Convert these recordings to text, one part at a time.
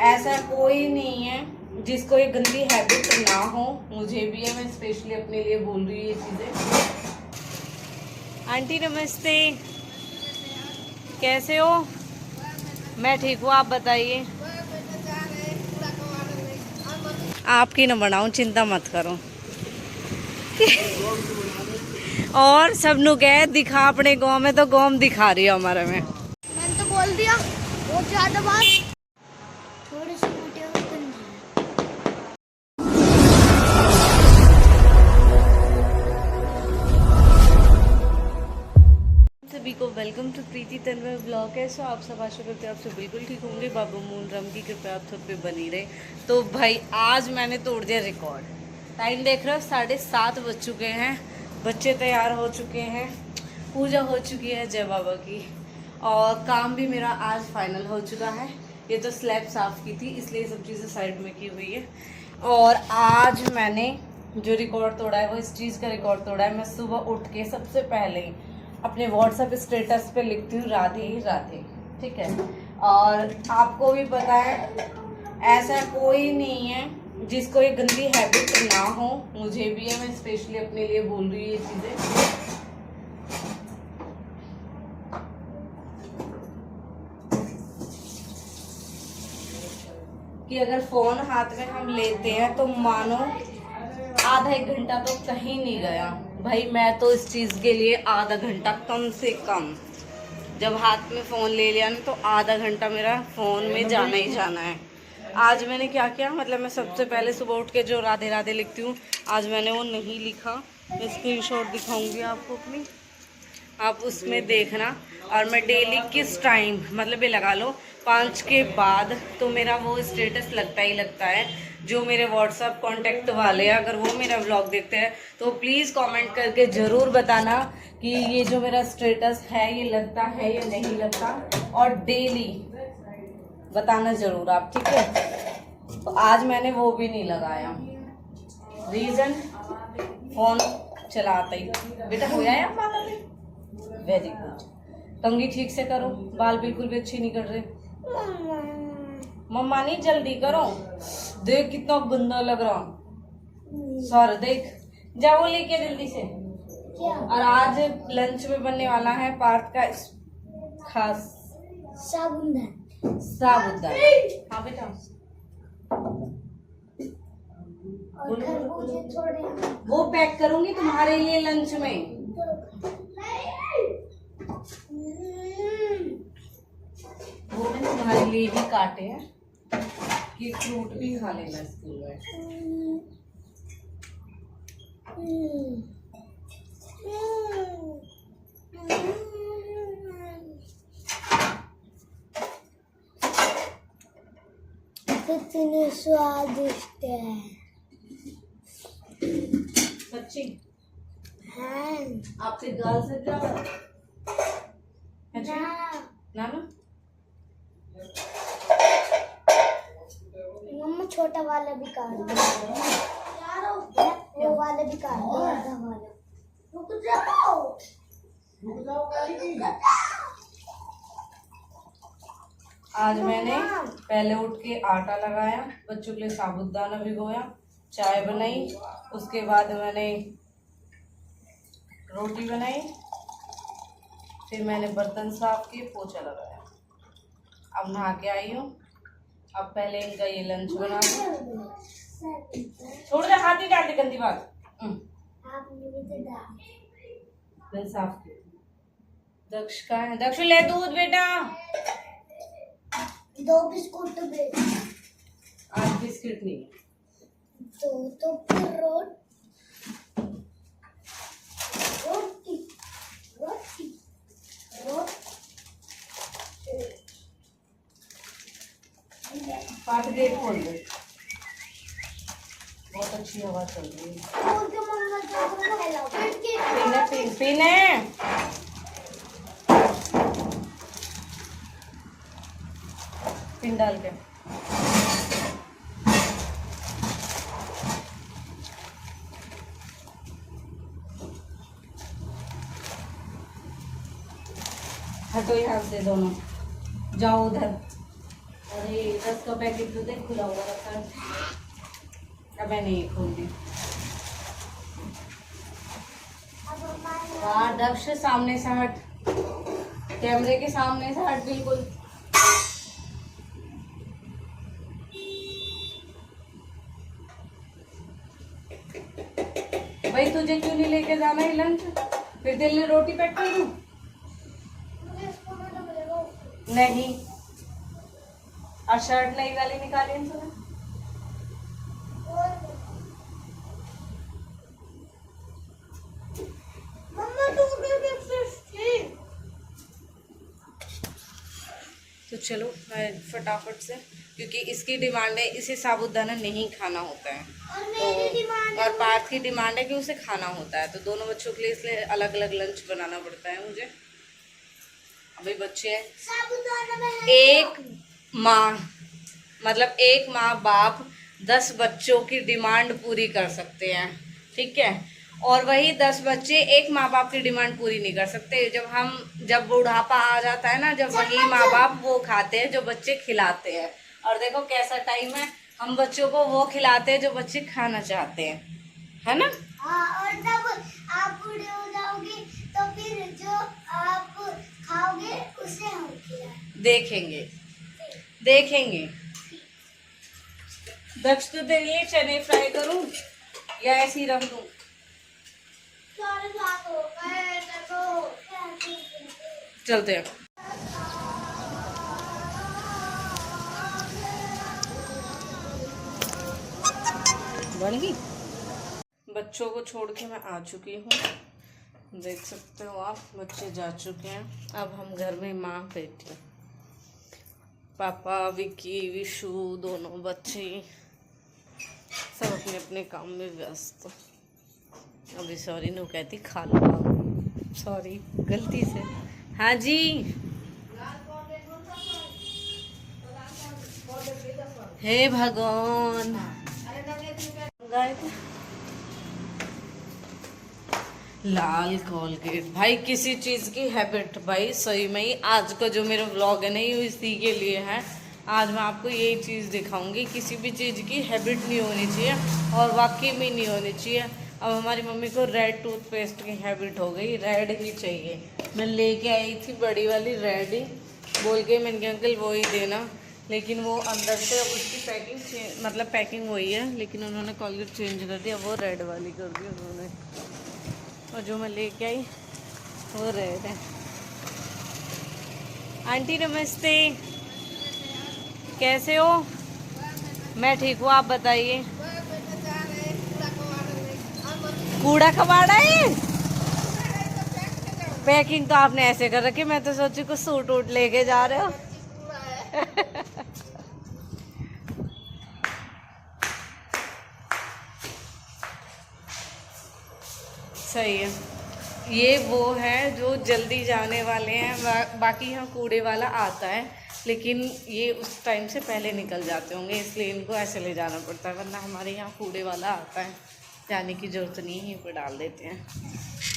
ऐसा कोई नहीं है जिसको ये गंदी हैबिट ना हो। मुझे भी है, मैं स्पेशली अपने लिए बोल रही हूँ ये चीजें। आंटी नमस्ते, कैसे हो? मैं ठीक हूँ, आप बताइए। आपकी न बनाऊं, चिंता मत करो। और सब नु कह दिखा अपने गांव में, तो गांव दिखा रही है हमारे में। मैंने तो बोल दिया बहुत ज्यादा बात, थोड़ी सी मोटी करनी है। सभी को welcome to Preeti Tanmay blog है। सो आप सब आशा करते हैं आप सब बिल्कुल ठीक होंगे। बाबा मून राम की कृपा आप सब पे बनी रहे। तो भाई आज मैंने तोड़ दिया रिकॉर्ड। टाइम देख रहे हो, 7:30 बज चुके हैं। बच्चे तैयार हो चुके हैं, पूजा हो चुकी है जय बाबा की, और काम भी मेरा आज फाइनल हो चुका है। ये तो स्लैब साफ की थी, इसलिए सब चीज़ें साइड में की हुई है। और आज मैंने जो रिकॉर्ड तोड़ा है वो इस चीज़ का रिकॉर्ड तोड़ा है। मैं सुबह उठ के सबसे पहले अपने व्हाट्सएप स्टेटस पे लिखती हूँ राधे राधे, ठीक है। और आपको भी पता है ऐसा कोई नहीं है जिसको ये गंदी हैबिट ना हो। मुझे भी है, मैं स्पेशली अपने लिए बोल रही हूँ ये चीजें। कि अगर फोन हाथ में हम लेते हैं तो मानो आधा एक घंटा तो कहीं नहीं गया। भाई मैं तो इस चीज के लिए आधा घंटा कम से कम, जब हाथ में फोन ले लिया ना तो आधा घंटा मेरा फोन में जाना ही जाना है। आज मैंने क्या किया, मतलब मैं सबसे पहले सुबह उठ के जो राधे राधे लिखती हूँ, आज मैंने वो नहीं लिखा। मैं स्क्रीनशॉट दिखाऊंगी आपको अपनी, आप उसमें देखना। और मैं डेली किस टाइम, मतलब ये लगा लो 5 के बाद तो मेरा वो स्टेटस लगता ही लगता है। जो मेरे व्हाट्सएप कांटेक्ट वाले हैं, अगर वो मेरा व्लॉग देखते हैं तो प्लीज़ कमेंट करके ज़रूर बताना कि ये जो मेरा स्टेटस है ये लगता है या नहीं लगता। और डेली बताना ज़रूर आप, ठीक है। तो आज मैंने वो भी नहीं लगाया, रीज़न फ़ोन चलाता ही। बेटा हो जाए आप बात में, वेरी गुड। कंघी ठीक से करो, बाल बिल्कुल भी अच्छे नहीं कर रहे। मम्मा नहीं, जल्दी करो। देख कितना गंदा लग रहा सर, देख जा वो लेके जल्दी से। और आज लंच में बनने वाला है पार्थ का खास साबुदाना। साबुदाना। हाँ बेटा, और खरबूजे थोड़े वो पैक करूंगी तुम्हारे लिए लंच में। वो मैंने तुम्हारे लिए भी काटे हैं कि फ्रूट भी खा लेना स्कूल में। कितने स्वादिष्ट है सच्ची। हाँ। आपके गाल से क्या ना ना मम्मा छोटा वाला भी काट दो, वो वाला भी काट दो, आधा वाला। रुक जाओ। आज मैंने पहले उठ के आटा लगाया, बच्चों के लिए साबुदाना भिगोया, चाय बनाई, उसके बाद मैंने रोटी बनाई, फिर मैंने बर्तन साफ किए, पोछा लगाया। अब नहा के आई हूँ। अब पहले इनका ये लंच बना दूं। छोड़ दे, हाथ ही डाल दे, गंदी बात। लंच साफ किया। दक्ष का है, दक्ष ले दूध बेटा। 2 बिस्कुट दे। आज बिस्किट नहीं, 2 तो फिर रोटी रोटी रोटी। पार्ट गेट खोल दे, बहुत अच्छी हवा चल रही है। पीने पीने पिन डाल के। हटो यहाँ से दोनों, जाओ उधर। अरे 10 का पैकेट तो देख खुला हुआ रखा है। अब मैंने ये खोल दी। हाँ दक्ष सामने से हट, कैमरे के सामने से हट बिल्कुल। भाई तुझे क्यों नहीं लेके जाना है लंच? फिर तेरे लिए रोटी पैक कर दूं? नहीं। और शर्ट नई वाली निकाली है तूने? तो चलो मैं फटाफट से, क्योंकि इसकी डिमांड है इसे साबूदाना नहीं खाना होता है, तो और पार्थ की डिमांड है कि उसे खाना होता है, तो दोनों बच्चों के लिए इसलिए अलग अलग लंच बनाना पड़ता है मुझे। अभी बच्चे एक माँ, मतलब एक माँ बाप 10 बच्चों की डिमांड पूरी कर सकते हैं, ठीक है। और वही 10 बच्चे एक माँ बाप की डिमांड पूरी नहीं कर सकते। जब बुढ़ापा आ जाता है ना, जब वही माँ बाप वो खाते हैं जो बच्चे खिलाते हैं। और देखो कैसा टाइम है, हम बच्चों को वो खिलाते हैं जो बच्चे खाना चाहते हैं, है ना। और जब आप बूढ़े हो जाओगे तो फिर जो आप खाओगे उसे हम खिलाएंगे। देखेंगे। दक्ष तो तेरे लिए चने फ्राई करूं या ऐसे ही रख दूं? चलते हैं। बन गई। बच्चों को छोड़ के मैं आ चुकी हूँ, देख सकते हो आप, बच्चे जा चुके हैं। अब हम घर में माँ बैठी, पापा, विक्की, विशु, दोनों बच्चे सब अपने अपने काम में व्यस्त। अभी सॉरी नो कहती खा लो, सॉरी गलती से। हाँ जी हे भगवान, लाल कोलगेट। भाई किसी चीज की हैबिट, भाई सही में ही आज का जो मेरा व्लॉग है ना ये इसी के लिए है। आज मैं आपको यही चीज़ दिखाऊंगी, किसी भी चीज़ की हैबिट नहीं होनी चाहिए, और वाकई में नहीं होनी चाहिए। अब हमारी मम्मी को रेड टूथपेस्ट की हैबिट हो गई, रेड ही चाहिए। मैं लेके आई थी बड़ी वाली रेड ही, बोल के मैंने कहा अंकल वो ही देना, लेकिन वो अंदर से उसकी पैकिंग मतलब पैकिंग वही है, लेकिन उन्होंने कोलगेट चेंज कर दिया, वो रेड वाली कर दी उन्होंने, और जो मैं लेके आई वो रेड है। आंटी नमस्ते, कैसे हो? मैं ठीक हूँ, आप बताइए। कूड़ा कबाड़ा है। पैकिंग तो आपने ऐसे कर रखी, मैं तो सोची कुछ सूट वूट लेके जा रहे हो। सही है। ये वो है जो जल्दी जाने वाले हैं, बाकी यहाँ कूड़े वाला आता है, लेकिन ये उस टाइम से पहले निकल जाते होंगे, इसलिए इनको ऐसे ले जाना पड़ता है, वरना हमारे यहाँ कूड़े वाला आता है, जाने की ज़रूरत नहीं है, यहीं पर डाल देते हैं।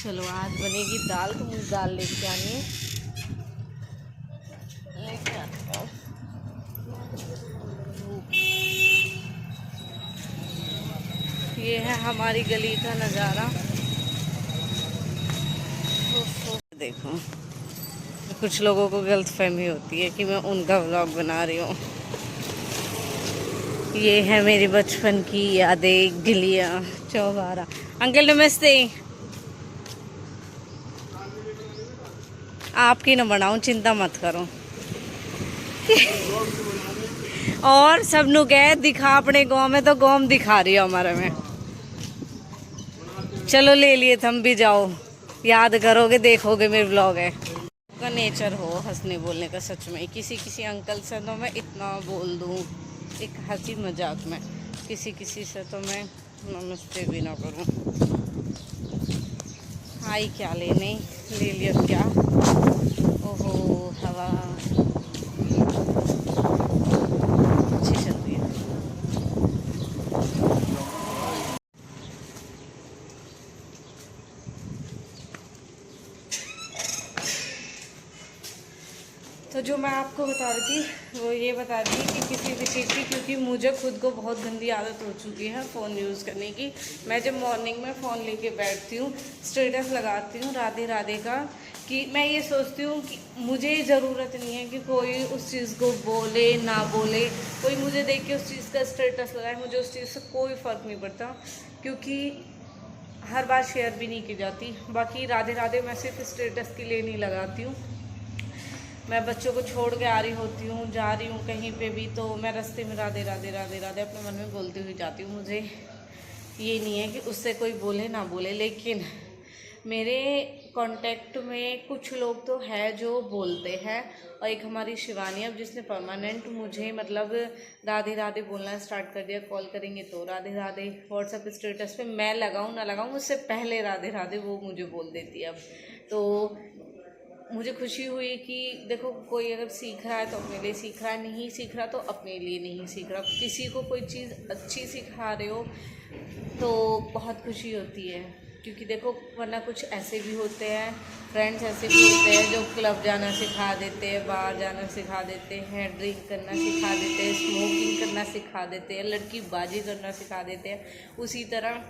चलो आज बनेगी दाल, तो मुझे दाल लेके आनी है, लेके आता हूँ। ये है हमारी गली का नज़ारा। देखो कुछ लोगों को गलतफहमी होती है कि मैं उनका व्लॉग बना रही हूँ। ये है मेरी बचपन की यादें, गिलियाँ, चौबारा। अंकल नमस्ते। आपकी न बनाऊँ, चिंता मत करो। और सब नु कह दिखा अपने गांव में, तो गांव दिखा रही हो हमारे में। चलो ले लिए, तुम भी जाओ, याद करोगे, देखोगे मेरे व्लॉग है। का नेचर हो हंसने बोलने का, सच में किसी किसी अंकल से तो मैं इतना बोल दूँ एक हंसी मजाक में, किसी किसी से तो मैं नमस्ते भी ना करूँ। आई क्या लेने, ले लिया क्या। ओहो हवा अच्छी चल रही है। तो जो मैं आपको आपको बता रही थी, वो ये बता रही थी कि किसी भी चीज़ की, क्योंकि मुझे खुद को बहुत गंदी आदत हो चुकी है फ़ोन यूज़ करने की। मैं जब मॉर्निंग में फ़ोन लेके बैठती हूँ, स्टेटस लगाती हूँ राधे राधे का, कि मैं ये सोचती हूँ कि मुझे ज़रूरत नहीं है कि कोई उस चीज़ को बोले ना बोले, कोई मुझे देख के उस चीज़ का स्टेटस लगाए, मुझे उस चीज़ से कोई फ़र्क नहीं पड़ता, क्योंकि हर बार शेयर भी नहीं की जाती। बाकी राधे राधे मैं सिर्फ स्टेटस के लिए नहीं लगाती हूँ। मैं बच्चों को छोड़ के आ रही होती हूँ, जा रही हूँ कहीं पे भी, तो मैं रास्ते में राधे राधे राधे राधे अपने मन में बोलती हुई जाती हूँ। मुझे ये नहीं है कि उससे कोई बोले ना बोले, लेकिन मेरे कांटेक्ट में कुछ लोग तो है जो बोलते हैं, और एक हमारी शिवानी अब जिसने परमानेंट मुझे मतलब राधे राधे बोलना स्टार्ट कर दिया। कॉल करेंगे तो राधे राधे, व्हाट्सएप स्टेटस पे मैं लगाऊँ ना लगाऊँ उससे पहले राधे राधे वो मुझे बोल देती है अब। तो मुझे खुशी हुई कि देखो, कोई अगर सीख रहा है तो अपने लिए सीख रहा है, नहीं सीख रहा तो अपने लिए नहीं सीख रहा। किसी को कोई चीज़ अच्छी सिखा रहे हो तो बहुत खुशी होती है, क्योंकि देखो वरना कुछ ऐसे भी होते हैं, फ्रेंड्स ऐसे भी होते हैं जो क्लब जाना सिखा देते हैं, बाहर जाना सिखा देते हैं, ड्रिंक करना सिखा देते हैं, स्मोकिंग करना सिखा देते हैं, लड़की बाजी करना सिखा देते हैं। उसी तरह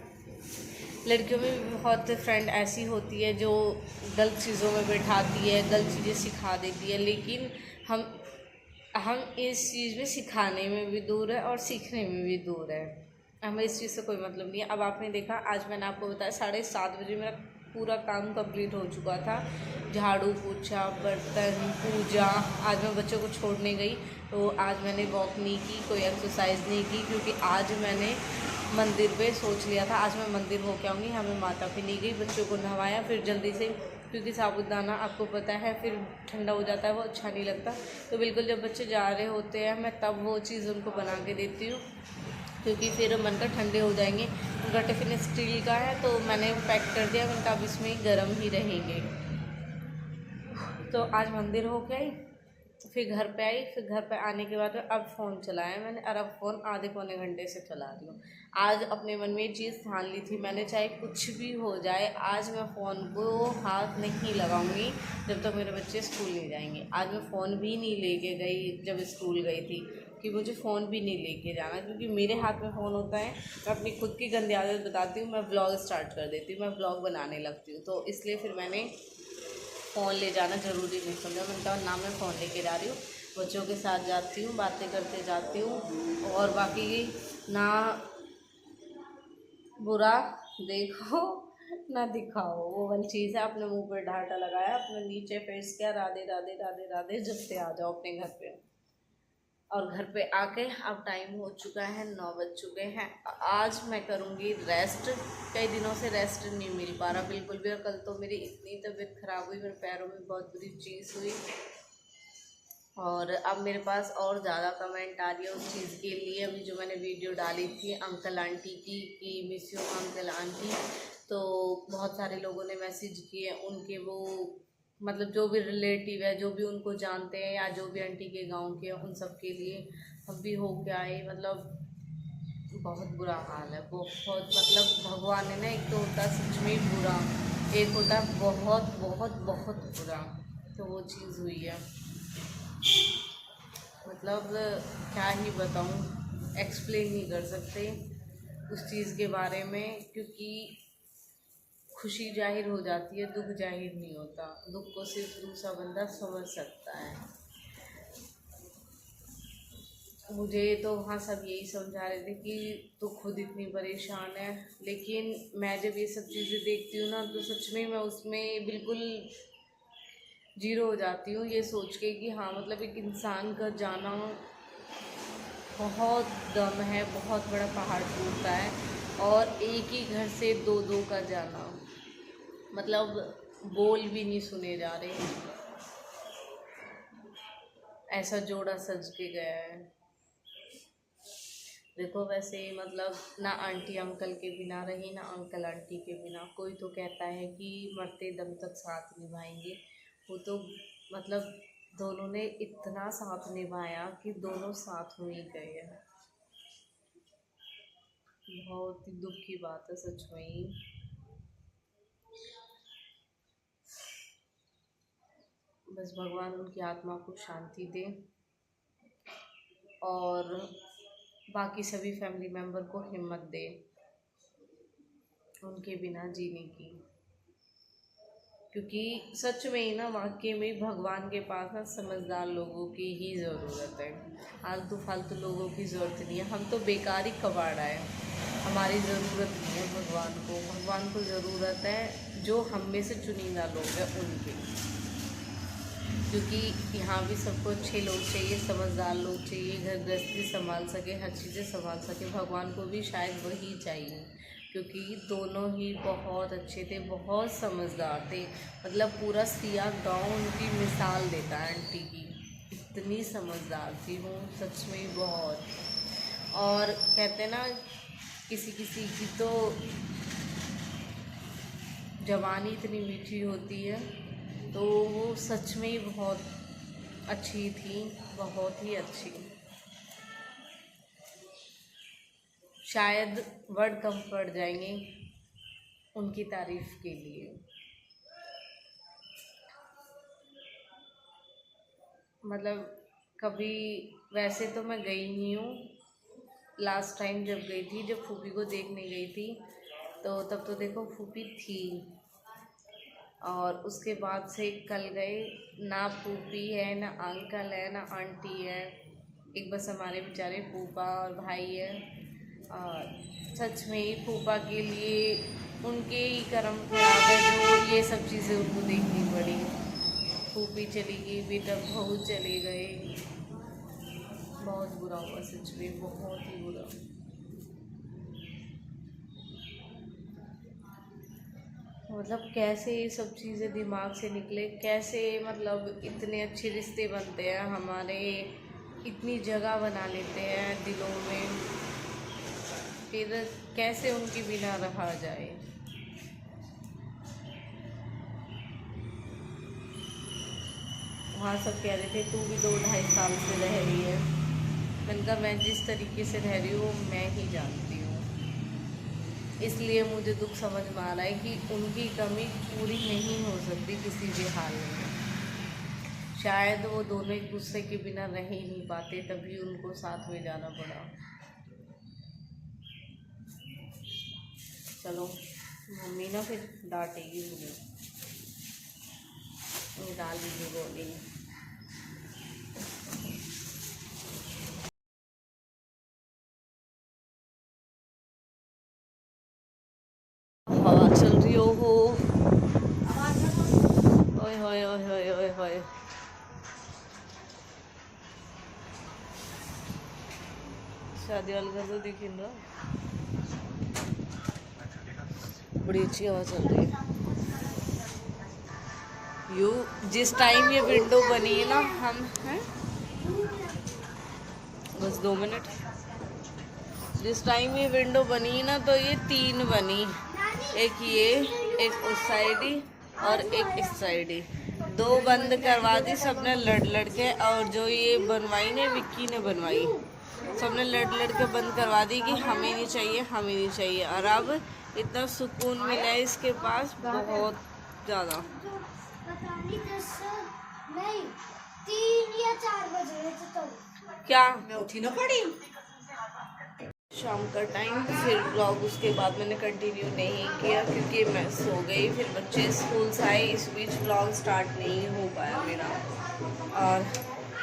लड़कियों में भी बहुत फ्रेंड ऐसी होती है जो गलत चीज़ों में बैठाती है, गलत चीज़ें सिखा देती है, लेकिन हम इस चीज़ में सिखाने में भी दूर है और सीखने में भी दूर है। हमें इस चीज़ से कोई मतलब नहीं है। अब आपने देखा, आज मैंने आपको बताया 7:30 बजे मेरा पूरा काम कंप्लीट हो चुका था, झाड़ू पोछा बर्तन पूजा। आज मैं बच्चों को छोड़ने गई तो आज मैंने वॉक नहीं की, कोई एक्सरसाइज नहीं की, क्योंकि आज मैंने मंदिर पे सोच लिया था आज मैं मंदिर होके आऊँगी। हमें माता पे नहीं गई, बच्चों को नहवाया, फिर जल्दी से, क्योंकि साबूदाना आपको पता है फिर ठंडा हो जाता है, वो अच्छा नहीं लगता। तो बिल्कुल जब बच्चे जा रहे होते हैं मैं तब वो चीज़ उनको बना के देती हूँ, क्योंकि फिर मन का ठंडे हो जाएंगे। उनका टिफ़िन स्टील का है तो मैंने पैक कर दिया, उनका अब इसमें गर्म ही रहेंगे। तो आज मंदिर हो के आई, फिर घर पे आई, फिर घर पे आने के बाद अब फ़ोन चलाया मैंने, और अब फ़ोन आधे पौने घंटे से चला रही हूँ। आज अपने मन में ये चीज़ ठान ली थी मैंने, चाहे कुछ भी हो जाए आज मैं फ़ोन को हाथ नहीं लगाऊंगी जब तक मेरे बच्चे स्कूल नहीं जाएंगे। आज मैं फ़ोन भी नहीं लेके गई जब स्कूल गई थी, कि मुझे फ़ोन भी नहीं लेके जाना, क्योंकि मेरे हाथ में फ़ोन होता है। मैं अपनी खुद की गंदी आदत बताती हूँ, मैं ब्लॉग स्टार्ट कर देती हूँ, मैं ब्लॉग बनाने लगती हूँ, तो इसलिए फिर मैंने फ़ोन ले जाना ज़रूरी नहीं समझा। मैंने कहा ना मैं फ़ोन लेके जा रही हूँ, बच्चों के साथ जाती हूँ, बातें करते जाती हूँ, और बाकी ना बुरा देखो ना दिखाओ, वो वाली चीज़ है। अपने मुंह पर ढाटा लगाया, अपने नीचे फेस किया, राधे राधे राधे राधे, जब से आ जाओ अपने घर पे। और घर पे आके अब टाइम हो चुका है 9 बज चुके हैं। आज मैं करूँगी रेस्ट, कई दिनों से रेस्ट नहीं मिल पा रहा बिल्कुल भी। और कल तो मेरी इतनी तबीयत ख़राब हुई, मेरे पैरों में बहुत बुरी चीज़ हुई, और अब मेरे पास और ज़्यादा कमेंट आ रही है उस चीज़ के लिए। अभी जो मैंने वीडियो डाली थी अंकल आंटी की कि मिस यू अंकल आंटी, तो बहुत सारे लोगों ने मैसेज किए, उनके वो मतलब जो भी रिलेटिव है, जो भी उनको जानते हैं या जो भी आंटी के गांव के, उन सब के लिए हम भी हो के आए। मतलब बहुत बुरा हाल है, बहुत, मतलब भगवान ने ना, एक तो होता सच में बुरा, एक होता बहुत बहुत बहुत बुरा, तो वो चीज़ हुई है। मतलब क्या ही बताऊँ, एक्सप्लेन नहीं कर सकते उस चीज़ के बारे में, क्योंकि खुशी जाहिर हो जाती है, दुख जाहिर नहीं होता। दुख को सिर्फ दूसरा बंदा समझ सकता है। मुझे तो वहाँ सब यही समझा रहे थे कि तू खुद इतनी परेशान है, लेकिन मैं जब ये सब चीज़ें देखती हूँ ना, तो सच में मैं उसमें बिल्कुल जीरो हो जाती हूँ, ये सोच के कि हाँ मतलब एक इंसान का जाना बहुत दम है, बहुत बड़ा पहाड़ टूटता है, और एक ही घर से दो दो का जाना, मतलब बोल भी नहीं सुने जा रहे, ऐसा जोड़ा सज के गया है। देखो वैसे मतलब ना आंटी अंकल के बिना रही, ना अंकल आंटी के बिना। कोई तो कहता है कि मरते दम तक साथ निभाएंगे, वो तो मतलब दोनों ने इतना साथ निभाया कि दोनों साथ हो ही गए हैं। बहुत ही दुख की बात है सच में ही। बस भगवान उनकी आत्मा को शांति दे और बाकी सभी फैमिली मेम्बर को हिम्मत दे उनके बिना जीने की, क्योंकि सच में ही ना वाकई में भगवान के पास ना समझदार लोगों की ही ज़रूरत है। आलतू फालतू लोगों की ज़रूरत नहीं है। हम तो बेकार ही कबाड़ा है, हमारी ज़रूरत नहीं है भगवान को। भगवान को ज़रूरत है जो हम में से चुनिंदा लोग हैं उनकी, क्योंकि यहाँ भी सबको अच्छे लोग चाहिए, समझदार लोग चाहिए, घर गृहस्थी संभाल सके, हर चीज़ें संभाल सके। भगवान को भी शायद वही चाहिए, क्योंकि दोनों ही बहुत अच्छे थे, बहुत समझदार थे। मतलब पूरा सिया गांव उनकी मिसाल देता है आंटी की, इतनी समझदार थी वो सच में बहुत। और कहते ना किसी किसी की तो जवानी इतनी मीठी होती है, तो वो सच में ही बहुत अच्छी थी, बहुत ही अच्छी। शायद वर्ड कम पड़ जाएंगे उनकी तारीफ के लिए। मतलब कभी वैसे तो मैं गई नहीं हूँ, लास्ट टाइम जब गई थी, जब फूफी को देखने गई थी, तो तब तो देखो फूफी थी, और उसके बाद से कल गए, ना फूफी है, ना अंकल है, ना आंटी है, एक बस हमारे बेचारे फूफा और भाई है। और सच में ही फूफा के लिए उनके ही कर्म खराब है जो ये सब चीज़ें उनको देखनी पड़ी। फूफी चली गई, बेटा बहू चले गए, बहुत बुरा हुआ सच में, बहुत ही बुरा। मतलब कैसे ये सब चीज़ें दिमाग से निकले, कैसे मतलब इतने अच्छे रिश्ते बनते हैं हमारे, इतनी जगह बना लेते हैं दिलों में, फिर कैसे उनके बिना रहा जाए। वहाँ सब कह रहे थे तू भी 2-2.5 साल से रह रही है। मैंने कहा मैं जिस तरीके से रह रही हूँ मैं ही जानती हूँ, इसलिए मुझे दुख समझ में आ रहा है कि उनकी कमी पूरी नहीं हो सकती किसी भी हाल में। शायद वो दोनों एक दूसरे के बिना रह ही नहीं पाते, तभी उनको साथ में जाना पड़ा। चलो मम्मी ना फिर डांटेगी मुझे, डाल दीजिए बोली। हवा चल रही हो, ओए होए ओए होए ओए होए। शादी वाले का तो दिख रहा, बड़ी अच्छी हवा चल रही है। यू जिस टाइम ये विंडो बनी है ना, हम हैं बस 2 मिनट, जिस टाइम ये विंडो बनी ना तो ये 3 बनी, एक ये, एक उस साइड ही और एक इस साइड ही। 2 बंद करवा दी सबने लड़ के, और जो ये बनवाई ने विक्की ने बनवाई, सबने लड़ के बंद करवा दी कि हमें नहीं चाहिए, हमें नहीं चाहिए। और अब इतना सुकून मिला है इसके पास, बहुत ज़्यादा। पता नहीं 10 नहीं 3 या 4 बज रहे थे तब। क्या मैं उठी ना पड़ी शाम का टाइम, फिर ब्लॉग उसके बाद मैंने कंटिन्यू नहीं किया क्योंकि मैं सो गई। फिर बच्चे स्कूल से आए, इस बीच ब्लॉग स्टार्ट नहीं हो पाया मेरा। और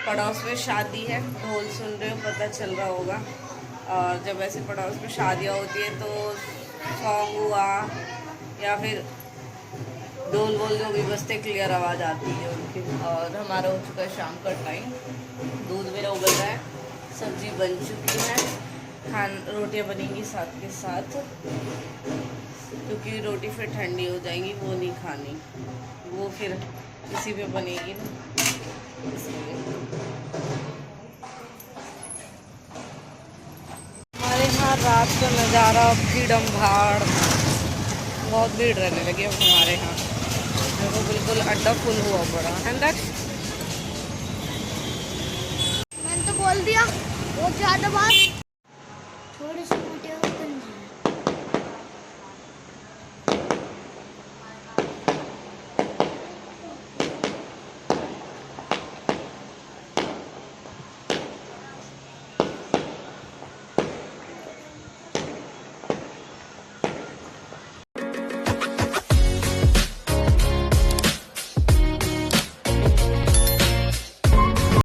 पड़ोस में शादी है, ढोल सुन रहे हो, पता चल रहा होगा। और जब ऐसे पड़ोस में शादियाँ होती है तो सॉन्ग हुआ या फिर ढोल बोल जो भी बजते, क्लियर आवाज़ आती है उनकी। और हमारा हो चुका है शाम का टाइम, दूध मेरा उबल रहा है, सब्जी बन चुकी है, रोटियां बनेंगी साथ के साथ, क्योंकि रोटी फिर ठंडी हो जाएंगी, वो नहीं खानी, वो फिर इसी पे बनेगी ना, इसलिए। हमारे यहाँ रात का नज़ारा भीड़म भाड़, बहुत भीड़ रहने लगी अब हमारे यहाँ, देखो बिल्कुल अड्डा फुल हुआ पड़ा है। मैंने तो बोल दिया बहुत ज़्यादा बात।